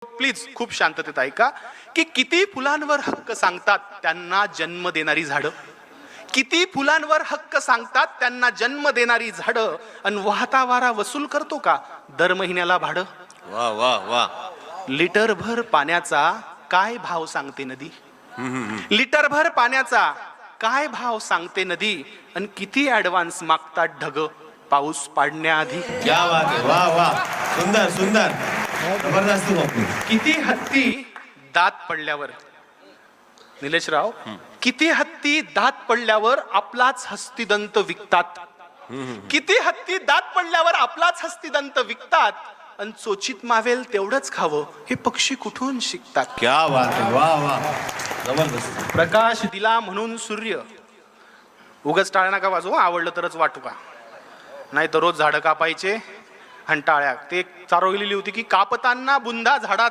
Please खूप शांततेत ऐका की किती फुलांवर हक्क सांगतात त्यांना जन्म देणारी झाडं, किती फुलांवर हक्क सांगतात त्यांना जन्म देणारी झाडं, आणि वाहता वारा वसूल करतो का दर महिन्याला भाडं? वा वा वा. लिटरभर पाण्याचा काय भाव सांगते नदी? लिटरभर पाण्याचा काय भाव सांगते नदी? आणि किती ऍडव्हान्स मागतात ढग पाऊस पाडण्याआधी? क्या बात आहे. वा वा. सुंदर सुंदर. जबरदस्त बापू. किती हत्ती दात पडल्यावर, निलेशराव, किती हत्ती दात पडल्यावर आपलाच हस्तिदंत विकतात? किती हत्ती दात पडल्यावर आपलाच हस्तिदंत विकतात, आणि चोचीत मावेल तेवढंच खावं हे पक्षी कुठून शिकतात? क्या बात आहे. वा वा. जबरदस्त. प्रकाश दिला म्हणून सूर्य, उगाच टाळ्या नका वाजवू, आवडलं तरच वाटू का, नाही तर रोज झाडं कापायचे आणि टाळ्या. ते चारोळलेली होती की कापताना बुंदा झाडाचा